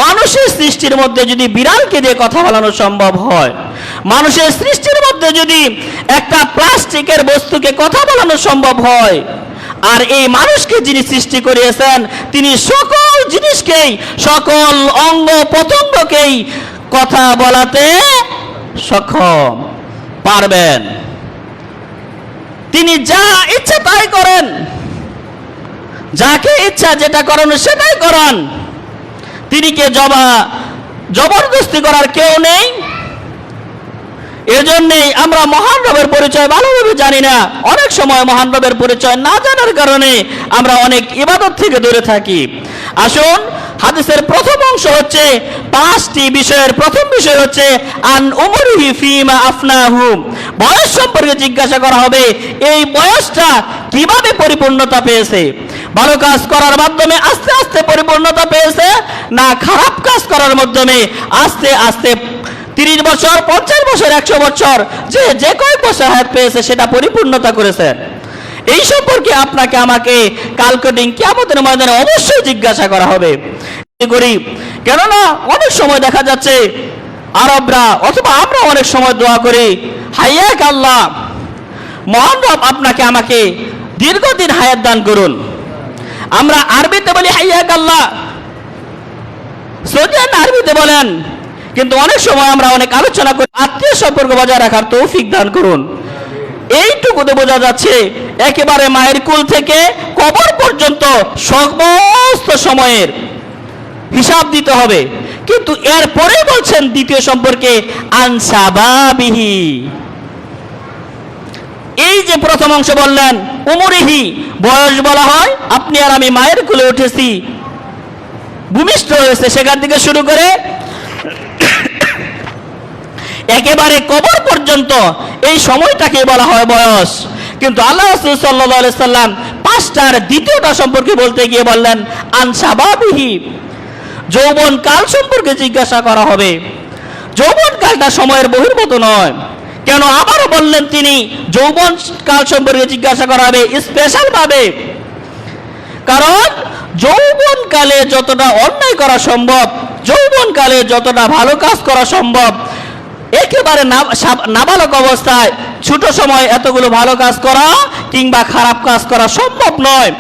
মানুষের সৃষ্টির মধ্যে যদি বিড়ালকে দিয়ে কথা বলানো সম্ভব হয়, মানুষের সৃষ্টির মধ্যে যদি একটা প্লাস্টিকের বস্তুকে কথা বলানো সম্ভব হয়, আর এই মানুষকে যিনি সৃষ্টি করিয়েছেন তিনি সকল জিনিসকেই, সকল অঙ্গ প্রত্যঙ্গকেই কথা বলাতে সক্ষম, পারবেন। তিনি যা ইচ্ছা তাই করেন, যাকে ইচ্ছা যেটা করানো সেটাই করান। তিনি কে জবরদস্তি করার কেউ নেই। এজন্যই আমরা মহান রবের পরিচয় ভালোভাবে জানি না। অনেক সময় মহান রবের পরিচয় না জানার কারণে আমরা অনেক ইবাদত থেকে দূরে থাকি। আসুন, হাদিসের প্রথম অংশ হচ্ছে 5টি বিষয়ের প্রথম বিষয় হচ্ছে আন উমরিহি ফিমা আফনাহু। বয়স সম্পর্কে জিজ্ঞাসা করা হবে, এই বয়সটা কিভাবে পরিপূর্ণতা পেয়েছে? ভালো কাজ করার মাধ্যমে আস্তে আস্তে পরিপূর্ণতা পেয়েছে, না খারাপ কাজ করার মাধ্যমে আস্তে আস্তে 30 বছর, 50 বছর, 100 বছর, যে কয়েক বছর হায়াত পেয়েছে সেটা পরিপূর্ণতা করেছেন। এই সম্পর্কে আপনাকে আমাকে কালকের কিয়ামতের ময়দানে অবশ্যই জিজ্ঞাসা করা হবে। কেননা অনেক সময় দেখা যাচ্ছে আরবরা অথবা আমরা অনেক সময় দোয়া করি, হাইয়াক আল্লাহ, মহান রব আপনাকে আমাকে দীর্ঘদিন হায়াত দান করুন। আমরা আরবিতে বলি হাইয়াক আল্লাহ, সৌদিয়ান আরবিতে বলেন, কিন্তু অনেক সময় আমরা অনেক আলোচনা করি আত্মীয় সম্পর্ক বজায় রাখার তৌফিক দান করুন। এইটুকুতে বোঝা যাচ্ছে একেবারে মায়ের কুল থেকে কবর পর্যন্ত সমস্ত সময়ের হিসাব দিতে হবে। কিন্তু এরপরে বলছেন দ্বিতীয় সম্পর্কে আনসাবাবিহি। এই যে প্রথম অংশ বললেন উমরিহি, বয়স বলা হয়, আপনি আর আমি মায়ের কোলে উঠেছি, ভূমিষ্ঠ হয়েছে, সেখান থেকে শুরু করে একেবারে কবর পর্যন্ত এই সময়টাকে বলা হয় বয়স। কিন্তু আল্লাহ রাসূল সাল্লাল্লাহু আলাইহি সাল্লাম পাঁচটার দ্বিতীয়টা সম্পর্কে বলতে গিয়ে বললেন আনসাবাবিহি, যৌবন কাল সম্পর্কে জিজ্ঞাসা করা হবে। যৌবন কালটা সময়ের বহির্ভূত নয়। কেন আবারও বললেন তিনি যৌবন কাল সম্পর্কে জিজ্ঞাসা করা হবে স্পেশাল ভাবে? কারণ যৌবন কালে যতটা অন্যায় করা সম্ভব, যৌবন কালে যতটা ভালো কাজ করা সম্ভব, একেবারে নাবালক অবস্থায় ছোট সময় এতগুলো ভালো কাজ করা কিংবা খারাপ কাজ করা সম্ভব নয়।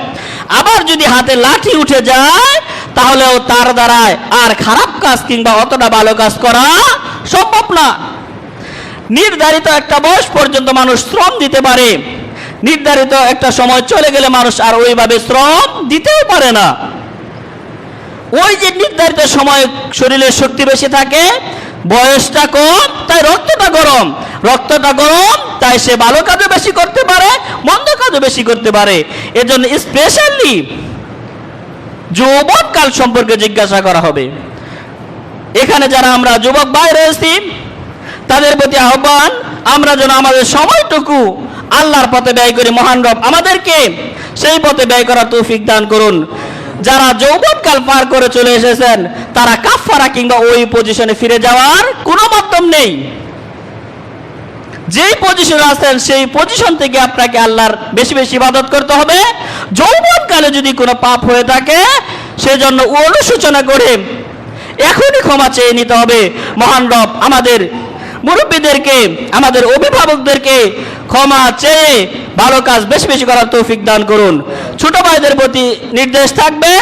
আবার যদি হাতে লাঠি উঠে যায় তাহলেও তার দ্বারায় আর খারাপ কাজ কিংবা অতটা ভালো কাজ করা সম্ভব না। নির্ধারিত একটা বয়স পর্যন্ত মানুষ শ্রম দিতে পারে, নির্ধারিত একটা সময় চলে গেলে মানুষ আর ওইভাবে শ্রম দিতেও পারে না। ওই যে নির্ধারিত সময় শরীরের শক্তি বেশি থাকে, বয়সটা কম, তাই রক্তটা গরম, রক্তটা গরম তাই সে ভালো কাজও বেশি করতে পারে, মন্দ কাজও বেশি করতে পারে। এজন্য স্পেশালি যৌবন কাল সম্পর্কে জিজ্ঞাসা করা হবে। এখানে যারা আমরা যুবক ভাই রয়েছি তাদের প্রতি আহ্বান, আমরা যেন আমাদের সময়টুকু আল্লাহর পথে ব্যয় করি। মহান রব আমাদেরকে সেই পথে ব্যয় করার তৌফিক দান করুন। যারা যৌবনকাল পার করে চলে এসেছেন তারা কাফারা কিংবা ওই পজিশনে ফিরে যাওয়ার কোনো মাধ্যম নেই। যেই পজিশনে আছেন সেই পজিশন থেকে আপনাকে আল্লাহর বেশি বেশি ইবাদত করতে হবে। যৌবনকালে যদি কোনো পাপ হয়ে থাকে সেজন্য অনুশোচনা করে এখনই ক্ষমা চেয়ে নিতে হবে। মহান রব আমাদের মুরব্বীদেরকে, আমাদের অভিভাবকদেরকে ক্ষমা চেয়ে ভালো কাজ বেশি বেশি করার তৌফিক দান করুন। ছোট ভাইদের প্রতি নির্দেশ থাকবে,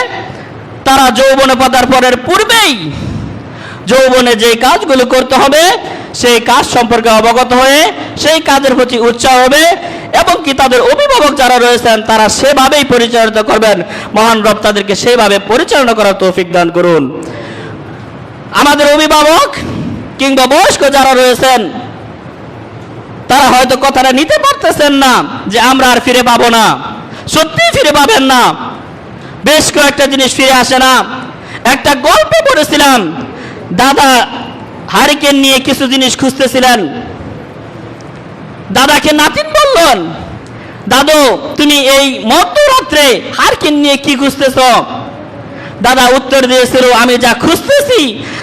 তারা যৌবনে পদার্পণের পূর্বেই যৌবনে যে কাজগুলো করতে হবে সেই কাজ সম্পর্কে অবগত হয়ে সেই কাজের প্রতি উৎসাহ হবে এবং কি তাদের অভিভাবক যারা রয়েছেন তারা সেভাবেই পরিচালিত করবেন। মহান রব তাদেরকে সেভাবে পরিচালনা করার তৌফিক দান করুন। আমাদের অভিভাবক কিংবা বয়স্ক যারা রয়েছেন তারা হয়তো কথাটা নিতে পারতেছেন না যে আমরা আর ফিরে পাবো না। সত্যি ফিরে পাবেন না, বেশ কয়েকটা জিনিস ফিরে আসে না। একটা গল্প পড়েছিলাম, দাদা হারিকেন নিয়ে কিছু জিনিস খুঁজতেছিলেন। দাদাকে নাতিন বললেন, দাদু তুমি এই মধ্যরাত্রে হারিকেন নিয়ে কি খুঁজতেছ? দাদা উত্তর দিয়েছিল, আমি যা খুঁজতেছি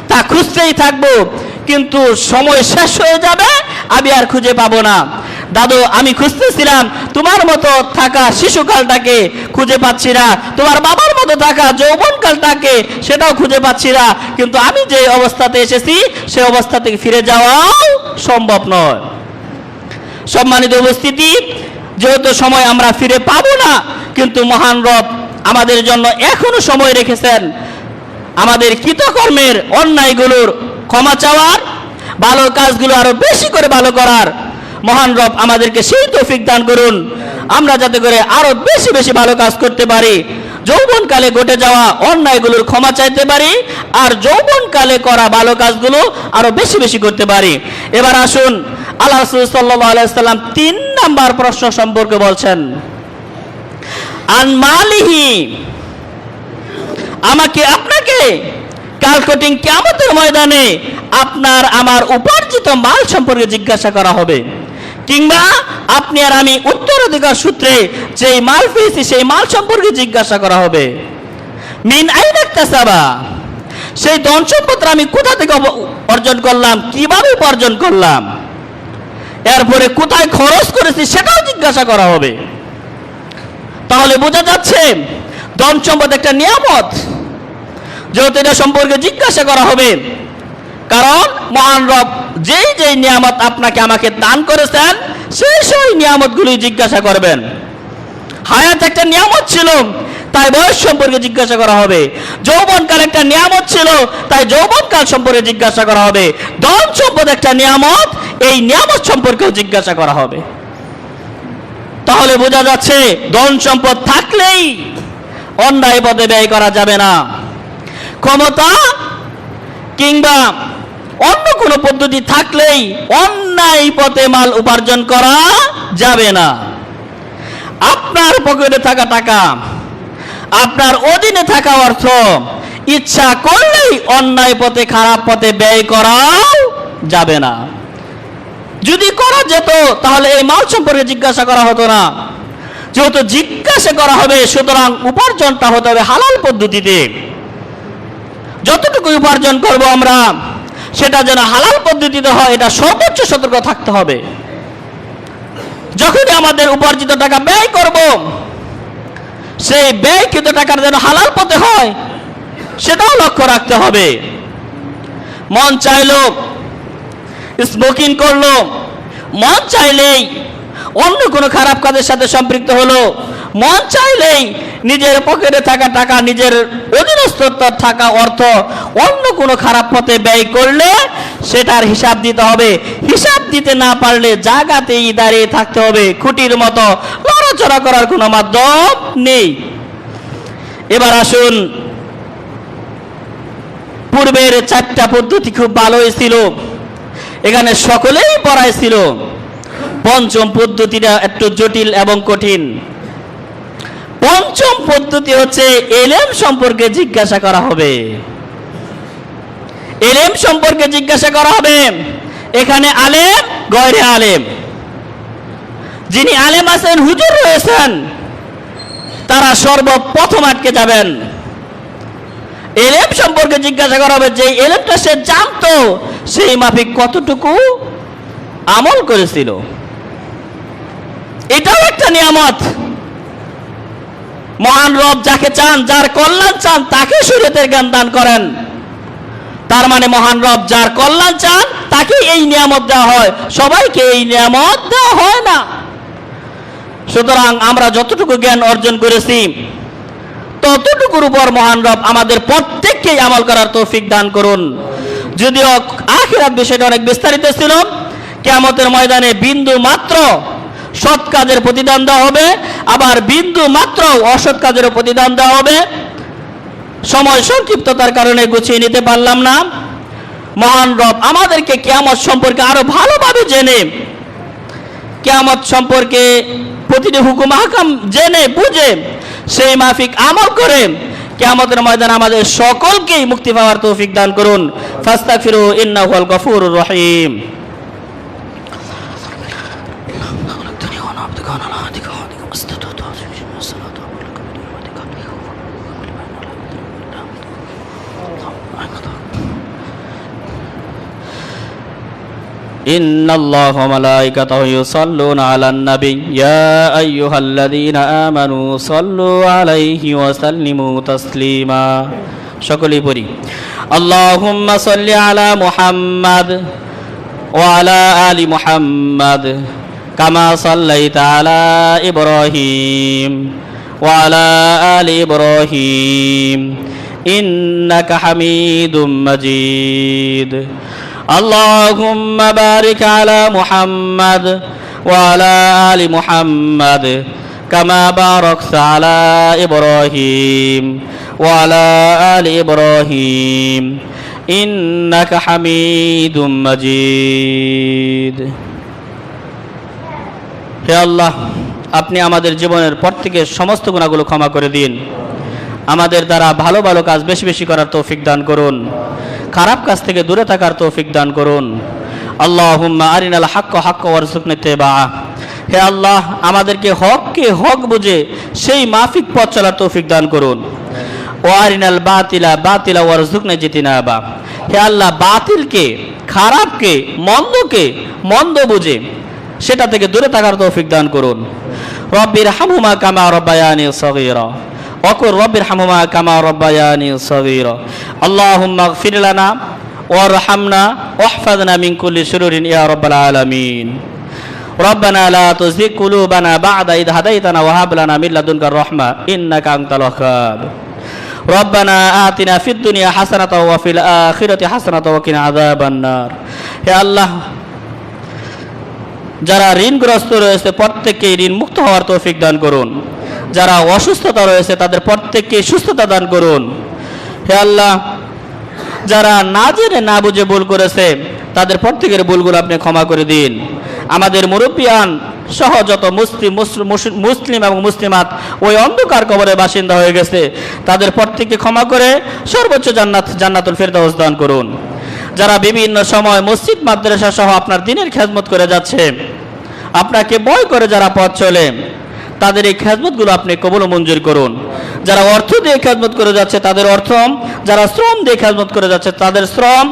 তা খুঁজতেই থাকবো, কিন্তু সময় শেষ হয়ে যাবে, আমি আর খুঁজে পাবো না। দাদু আমি খুঁজতেছিলাম তোমার মতো থাকা শিশুকালটাকে, খুঁজে পাচ্ছি না। তোমার বাবার মতো থাকা যৌবনকালটাকে, সেটাও খুঁজে পাচ্ছি না। কিন্তু আমি যে অবস্থাতে এসেছি সে অবস্থা থেকে ফিরে যাওয়াও সম্ভব নয়। সম্মানিত উপস্থিতি, যেহেতু সময় আমরা ফিরে পাবো না, কিন্তু মহান রব আমাদের জন্য এখনো সময় রেখেছেন আমাদের কৃতকর্মের অন্যায়গুলোর ক্ষমা চাওয়ার, ভালো কাজগুলো আরো বেশি করে ভালো করার। মহান রব আমাদেরকে সেই তৌফিক দান করুন, আমরা যাতে করে আরো বেশি বেশি ভালো কাজ করতে পারি, যৌবনকালে ঘটে যাওয়া অন্যায়গুলোর ক্ষমা চাইতে পারি, আর যৌবনকালে করা ভালো কাজগুলো আরো বেশি বেশি করতে পারি। এবার আসুন, আল্লাহ রাসূল সাল্লাল্লাহু আলাইহি সাল্লাম 3 নাম্বার প্রশ্ন সম্পর্কে বলছেন, আন মালিহি, আমাকে আপনাকে কাল কঠিন কিয়ামতের ময়দানে আপনার আমার উপার্জিত মাল সম্পর্কে জিজ্ঞাসা করা হবে, কিংবা আপনি আর আমি উত্তরাধিকার সূত্রে যেই মাল পেয়েছি সেই মাল সম্পর্কে জিজ্ঞাসা করা হবে। মিন আইনা ইকতাসাবা, সেই ধন সম্পদ আমি কোথা থেকে অর্জন করলাম, কিভাবে উপার্জন করলাম, এরপরে কোথায় খরচ করেছি সেটাও জিজ্ঞাসা করা হবে। তাহলে বোঝা যাচ্ছে ধন সম্পদ একটা নিয়ামত, যেহেতু এটা সম্পর্কে জিজ্ঞাসা করা হবে। কারণ মহান রব যেই যেই নিয়ামত আপনাকে আমাকে দান করেছেন সেই নিয়ামতগুলি জিজ্ঞাসা করবেন। হায়াত একটা নিয়ামত ছিল, তাই বয়স সম্পর্কে জিজ্ঞাসা করা হবে। যৌবনকাল একটা নিয়ামত ছিল, তাই যৌবনকাল সম্পর্কে জিজ্ঞাসা করা হবে। ধন সম্পদ একটা নিয়ামত, এই নিয়ামত সম্পর্কেও জিজ্ঞাসা করা হবে। তাহলে বোঝা যাচ্ছে ধন সম্পদ থাকলেই অন্যায় পথে ব্যয় করা যাবে না। ক্ষমতা কিংবা অন্য কোনো পদ্ধতি থাকলেই অন্যায় পথে মাল উপার্জন করা যাবে না। আপনার পকেটে থাকা টাকা, আপনার অধীনে থাকা অর্থ ইচ্ছা করলেই অন্যায় পথে খারাপ পথে ব্যয় করাও যাবে না। যদি করা যেত তাহলে এই মাল সম্পর্কে জিজ্ঞাসা করা হতো না। যেহেতু জিজ্ঞাসা করা হবে, সুতরাং উপার্জনটা হতে হবে হালাল পদ্ধতিতে। যতটুকু উপার্জন করব আমরা সেটা যেন হালাল পদ্ধতিতে হয়, এটা সর্বোচ্চ সতর্ক থাকতে হবে। যখনই আমাদের উপার্জিত টাকা ব্যয় করব, সেই ব্যয়কৃত টাকার যেন হালাল পথে হয় সেটাও লক্ষ্য রাখতে হবে। মন চাইলো স্মোকিং করলো, মন চাইলেই অন্য কোনো খারাপ কাজের সাথে সম্পৃক্ত হলো, মন চাইলেই নিজের পকেটে থাকা টাকা, নিজের অধীনস্থ থাকা অর্থ অন্য কোনো খারাপ পথে ব্যয় করলে সেটার হিসাব দিতে হবে। হিসাব দিতে না পারলে জায়গাতেই দাঁড়িয়ে থাকতে হবে, খুঁটির মতো লড়াচড়া করার কোনো মাধ্যম নেই। এবার আসুন, পূর্বের 4টা পদ্ধতি খুব ভালোই ছিল, এখানে সকলেই পড়াই ছিল। পঞ্চম পদ্ধতিটা একটু জটিল এবং কঠিন। পঞ্চম পদ্ধতি হচ্ছে এলেম সম্পর্কে জিজ্ঞাসা করা হবে। এলেম সম্পর্কে জিজ্ঞাসা করা হবে। এখানে আলেম, গয়রে আলেম, যিনি আলেম আছেন, হুজুর রয়েছেন, তারা সর্বপ্রথম আটকে যাবেন। এলেম সম্পর্কে জিজ্ঞাসা করা হবে, যে এলেমটা সে জানতো সেই মাফিক কতটুকু আমল করেছিল। এটাও একটা নিয়ামত। মহান রব যাকে চান, যার কল্যাণ চান, তাকে শরীয়তের জ্ঞান দান করেন। তার মানে মহান রব যার কল্যাণ চান তাকে এই নিয়ামত দেওয়া হয়, সবাইকে এই নিয়ামত দেওয়া হয় না। সুতরাং আমরা যতটুকু জ্ঞান অর্জন করেছি ততটুকুর উপর মহান রব আমাদের প্রত্যেককেই আমল করার তৌফিক দান করুন। যদিও আখিরাত বিষয়টা অনেক বিস্তারিত ছিল, কিয়ামতের ময়দানে বিন্দু মাত্র সৎ কাজের প্রতিদান দেওয়া হবে, আবার বিন্দু মাত্র অসৎ কাজেরও প্রতিদান দেওয়া হবে। সময় সংক্ষিপ্ততার কারণে গুছিয়ে নিতে পারলাম না। মহান রব আমাদেরকে কিয়ামত সম্পর্কে আরো ভালোভাবে জেনে, কিয়ামত সম্পর্কে প্রতিটি হুকুম আহকাম জেনে বুঝে সেই মাফিক আমল করে কিয়ামতের ময়দানে আমাদের সকলকেই মুক্তি পাওয়ার তৌফিক দান করুন। ফাস্তাগফিরু ইন্নাহু আল গফুরুর রহিম। إن الله وملائكته يصلون على النبي يا أيها الذين آمنوا صلوا عليه وسلموا تسليما সকলেই পড়ি اللهم صل على محمد وعلى آل محمد كما صليت على إبراهيم وعلى آل إبراهيم إنك حميد مجيد اللهم بارك على محمد وعلى آل محمد كما باركت على إبراهيم وعلى آل إبراهيم إنك حميد مجيد হে আল্লাহ, আপনি আমাদের জীবনের প্রত্যেকের সমস্ত গুনাহগুলো ক্ষমা করে দিন। আমাদের দ্বারা ভালো ভালো কাজ বেশি বেশি করার তৌফিক দান করুন, খারাপ কাজ থেকে দূরে থাকার তৌফিক দান করুন। আল্লাহুম্মা আরিনাল হাক্কা হাক্কা ওয়ারযুকনা ইত্তিবাআ। হে আল্লাহ, আমাদেরকে হককে হক বুঝে সেই মাফিক পথ চলার তৌফিক দান করুন। ও আরিনাল বাতিলা বাতিলা ওয়ারযুকনা জিতিনাবা। হে আল্লাহ, বাতিলকে, খারাপকে, মন্দকে মন্দ বুঝে সেটা থেকে দূরে থাকার তৌফিক দান করুন। রব্বির হামহুমা কামা রব্বায়ানি সগীরা, ওয়াকুর রব্বির হামহুমা কামা রব্বায়ানি সগীরা। আল্লাহুম্মা ইগফির লানা ওয়ারহামনা ওয়াহফাযনা মিন কুল্লি শুরুরিন ইয়া রাব্বাল আলামিন। রব্বানা লা তুযিগ কুলুবানা বা'দা ইদ হাদাইতানা ওয়া হাব লানা মিন লাদুনকা রাহমা ইন্নাকা আনতাল ওয়াহ্হাব। রব্বানা আতিনা ফিদ দুনিয়া হাসানাতাও ওয়া ফিল আখিরাতি হাসানাতাও ওয়া কিনা আযাবান নার। হে আল্লাহ, যারা ঋণগ্রস্ত রয়েছে প্রত্যেককে ঋণ মুক্ত হওয়ার তৌফিক দান করুন। যারা অসুস্থতা রয়েছে তাদের প্রত্যেককে সুস্থতা দান করুন। হে আল্লাহ, যারা না জেনে না বুঝে ভুল করেছে তাদের প্রত্যেকের ভুলগুলো আপনি ক্ষমা করে দিন। আমাদের মুরব্বিয়ান সহ যত মুসলিম এবং মুসলিমাত ওই অন্ধকার কবরের বাসিন্দা হয়ে গেছে তাদের প্রত্যেককে ক্ষমা করে সর্বোচ্চ জান্নাতুল ফেরদাউস দান করুন। যারা বিভিন্ন সময় মসজিদ মাদ্রাসা সহ আপনার দ্বীনের খেদমত করে যাচ্ছে, আপনাকে ভয় করে যারা পথ চলে, তাদের এই খেদমতগুলো আপনি কবুল ও মঞ্জুর করুন। যারা অর্থ দিয়ে খেদমত করে যাচ্ছে তাদের অর্থ, যারা শ্রম দিয়ে খেদমত করে যাচ্ছে তাদের শ্রম,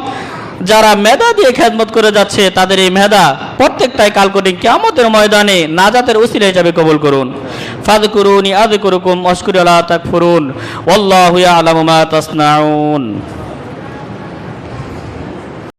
যারা মেধা দিয়ে খেদমত করে যাচ্ছে তাদের এই মেধা প্রত্যেকটাই কালকটিং কিয়ামতের ময়দানে নাজাতের উসিলা হিসাবে কবুল করুন। ফাযকুরুনি আযকুরুকুম ওয়াশকুরু লা তাকফুরুন ওয়াল্লাহু ইয়া'লামু মা তাসনাউন।